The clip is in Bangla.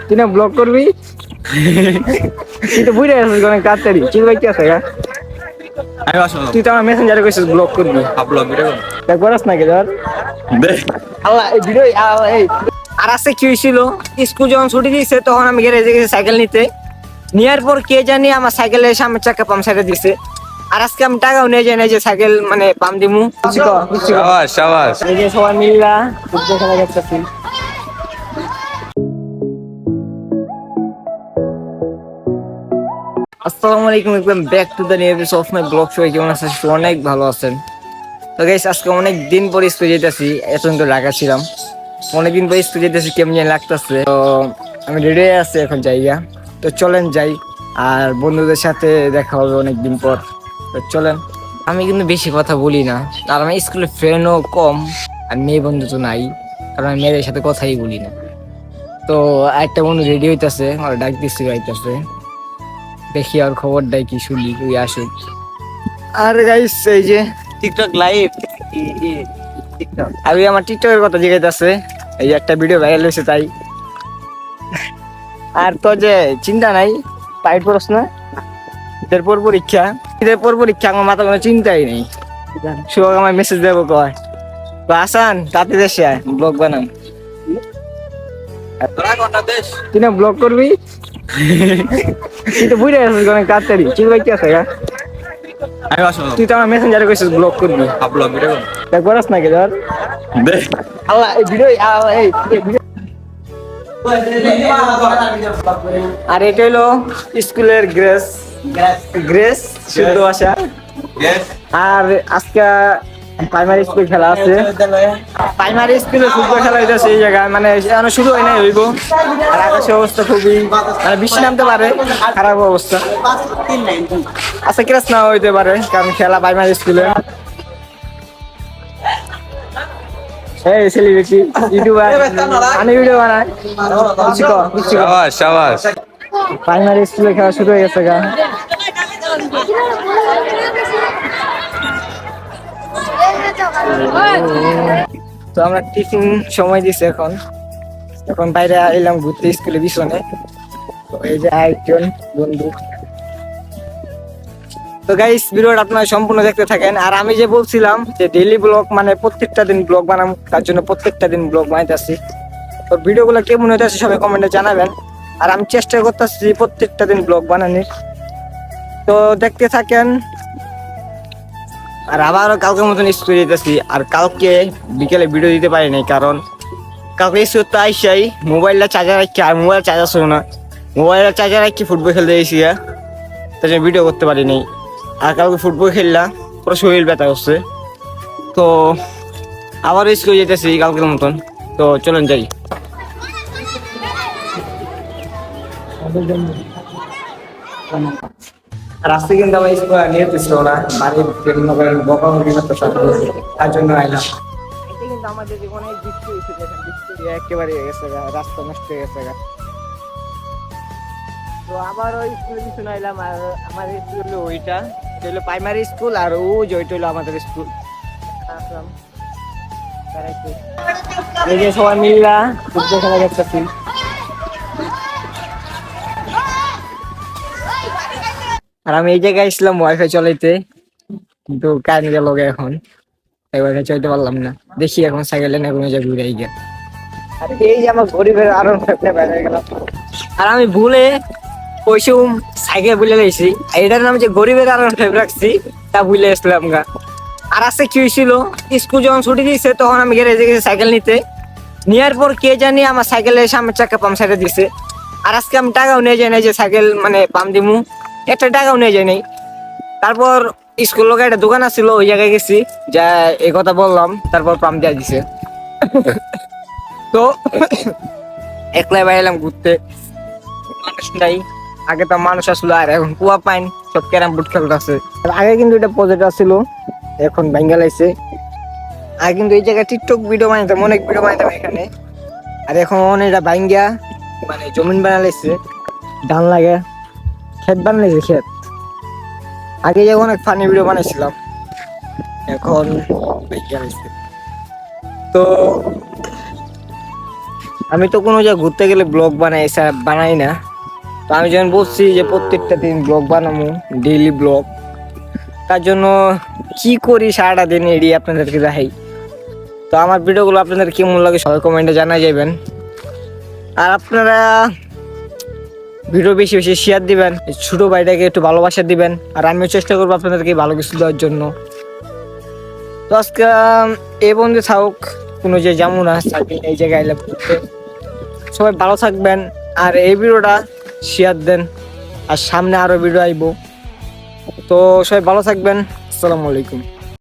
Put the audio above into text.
তুই না ব্লক করবি তুই তো বুঝে আসছিস অনেক তাড়াতাড়ি চিল বাইতে আছে গা তুই তো আমার মেসেঞ্জারে কইছিস ব্লক করবি দেখ বলাস নাকি ধর আল্লাহ এই ভিডিও এই আর আছে কি হয়েছিল স্কুল যখন ছুটি দিয়েছে তখন আমি গ্যারেজে গেছি সাইকেল নিতে নেওয়ার পর কে জানি আমার সাইকেলের সামনের চাকা পাম্পসারে দিছে আর আজকে আমি টাকাও নিয়ে যাই না যে সাইকেল মানে পাম্প দিমু এই যে সবাই মিল্লা ফুটবল খেলা দেখতেছি আসসালামু আলাইকুম welcome back to the new episode of my blog show. কেমন আছেন? অনেক ভালো আছেন তো গাইস, আজকে অনেক দিন পর স্কুলে যেতেছি। এতদিন তো ঢাকা ছিলাম, অনেকদিন পর স্কুলে যেতেছি, কেমন যেন লাগতেছে। তো আমি রেডি হয়ে আছি এখন জায়গা, তো চলেন যাই। আর বন্ধুদের সাথে দেখা হবে অনেকদিন পর, তো চলেন। আমি কিন্তু বেশি কথা বলি না, আর আমার স্কুলের ফ্রেন্ডও কম, আর মেয়ে বন্ধু তো নাই, কারণ আমি মেয়েদের সাথে কথাই বলি না। তো একটা বন্ধু রেডি হইতেছে, আর ডাক দিচ্ছি গাইতেছে, দেখি আর খবর দেয় কি শুনি, তুই আসুক। আর গাইস এই যে টিকটক লাইভ, আমি আমার টিকটকের কথা জিজ্ঞাসা, এই যে একটা ভিডিও ভাইরাল হয়েছে তাই। আর তো যে চিন্তা নাই, পাইট পড়স না, ঈদের পর পরীক্ষা আমার মাথা কোনো চিন্তাই নেই। শুভ আমার মেসেজ দেবো, কয় তো আসান তাতে দেশে আয়, ব্লগ বানাম। তুই না ব্লগ করবি তুই তো বুঝে আসছিস অনেক তাড়াতাড়ি চিল বাইতে আছে গা তুই তো আমার মেসেঞ্জারে কইছিস ব্লগ করবি, দেখ বলাস নাকি ধর আল্লাহ এই ভিডিও এই আর এটা হলো স্কুলের গ্রেস শুদ্ধ ভাষা। আর আজকে প্রাইমারি স্কুল খেলা আছে, প্রাইমারি স্কুলে ফুটবল খেলা হইতেছে এই জায়গায়, মানে শুরু হয় নাই, হইব। আর আকাশের অবস্থা খুবই, মানে বৃষ্টি নামতে পারে, খারাপ অবস্থা। আচ্ছা ক্লাস না হইতে পারে, কারণ খেলা প্রাইমারি স্কুলে। এই সেলিব্রিটি ইউটিউবার আমি ভিডিও বানাই, প্রাইমারি স্কুলে খেলা শুরু হয়ে গেছে গা। তো আমরা টিফিন সময় দিছি, এখন বাইরে এলাম ঘুরতে স্কুলের পিছনে। তো এই যে একজন বন্ধু। তো গাইস ভিডিওটা আপনারা সম্পূর্ণ দেখতে থাকেন। আর আমি যে বলছিলাম যে ডেইলি ব্লগ, মানে প্রত্যেকটা দিন ব্লগ বানাবো, তার জন্য প্রত্যেকটা দিন ব্লগ বানাইতেছি। তো ভিডিওগুলো কেমন হইতেছে সবাই কমেন্টে জানাবেন। আর আমি চেষ্টা করতেছি প্রত্যেকটা দিন ব্লগ বানানোর, তো দেখতে থাকেন। আর আবারও কালকের মতন স্কুলে যেতেছি, আর কালকে বিকেলে ভিডিও দিতে পারি নাই, কারণ কালকে স্কুল তো আইসাই মোবাইলটা চার্জার রাখি, আর মোবাইল চার্জার ছিল না, মোবাইলটা চার্জার রাখি ফুটবল খেলতে গেছি, তার জন্য ভিডিও করতে পারি নাই। আর কালকে ফুটবল খেললাম, পুরো শরীর ব্যথা করছে। তো আবারও স্কুলে যেতেছি কালকের মতন, তো চলেন যাই। রাস্তায় কিন্তু আমার স্কুল নিয়ে ছিল না, বাড়ির বিভিন্ন বকাবকি করতে তার জন্য আইলাম। এটা কিন্তু আমাদের জীবনে বৃষ্টি হয়েছে, বৃষ্টি একেবারে হয়ে গেছে, রাস্তা নষ্ট হয়ে গেছে। তো আবার ওই স্কুলের পিছনে আইলাম, আর আমাদের স্কুল হলো ওইটা, এটা হলো প্রাইমারি স্কুল, আর ও যে ওইটা হলো আমাদের স্কুল। আসলাম এই যে সবাই মিল্লা ফুটবল খেলা দেখতেছি। আর আমি এই জায়গায় আসলাম ওয়াইফাই চলাইতে, কিন্তু কারেন্ট গেল এখন, ওয়াইফাই চাইতে পারলাম না। দেখি এখন সাইকেলে না কোনো জায়গায় ঘুরে গিয়ে। আর এই যে আমার গরিবের আরো বাইরে গেলাম, আর আমি ভুলে পয়সা সাইকেল ভুলে গেছি, এটার নাম যে গরিবের আরো রাখছি, তা ভুলে আসলাম গা। আর আছে কি হয়েছিল, স্কুল যখন ছুটি দিয়েছে তখন আমি গ্যারেজে গেছি সাইকেল নিতে, নেওয়ার পর কে জানি আমার সাইকেলের সামনের চাকা পাম্পসারে দিছে। আর আজকে আমি টাকাও নিয়ে যাই নাই যে সাইকেল মানে পাম্প দিমু, একটা টাকাও নিয়ে যাই নাই। তারপর স্কুল লোক একটা দোকান আছিল, ওই জায়গায় গেছি, যা এই কথা বললাম, তারপর পাম্প দিয়ে দিছে। তো একলাই বাইলাম ঘুরতে, মানুষ নাই, আগে তো মানুষ আসলো, আর এখন কুয়া পাইন সব ক্যারাম বোর্ড খেলতেছে। আগে কিন্তু এটা প্রজেক্ট ছিল, এখন ভাঙ্গা লাইছে। আর কিন্তু এই জায়গায় টিকটক ভিডিও বানাইতাম, অনেক ভিডিও বানাইতাম এখানে, আর এখন এটা ভাঙ্গা মানে জমিন বানাইছে, ধান লাগে, ক্ষেত বানাইছে ক্ষেত। আগে যখন অনেক ফানি ভিডিও বানাইছিলাম, এখন ভাঙ্গা লাইছে। তো আমি তো কোনো জায়গায় ঘুরতে গেলে ব্লগ বানাই না। তো আমি যখন বলছি যে প্রত্যেকটা দিন ব্লগ বানাবো, ডেইলি ব্লগ, তার জন্য কি করি সারাটা দিন এডি আপনাদেরকে দেখাই। তো আমার ভিডিওগুলো আপনাদের কেমন লাগে সবাই কমেন্টে জানাই যাবেন। আর আপনারা ভিডিও বেশি বেশি শেয়ার দিবেন, ছোট ভাইটাকে একটু ভালোবাসা দিবেন, আর আমিও চেষ্টা করবো আপনাদেরকে ভালো কিছু দেওয়ার জন্য। তো আজকে এই বন্ধু থাকুক, কোনো যে যেমন থাকে এই জায়গায় এলাম ঘুরতে। সবাই ভালো থাকবেন আর এই ভিডিওটা শেয়ার দেন, আর সামনে আরো ভিডিও আইবো। তো সবাই ভালো থাকবেন, আসসালামু আলাইকুম।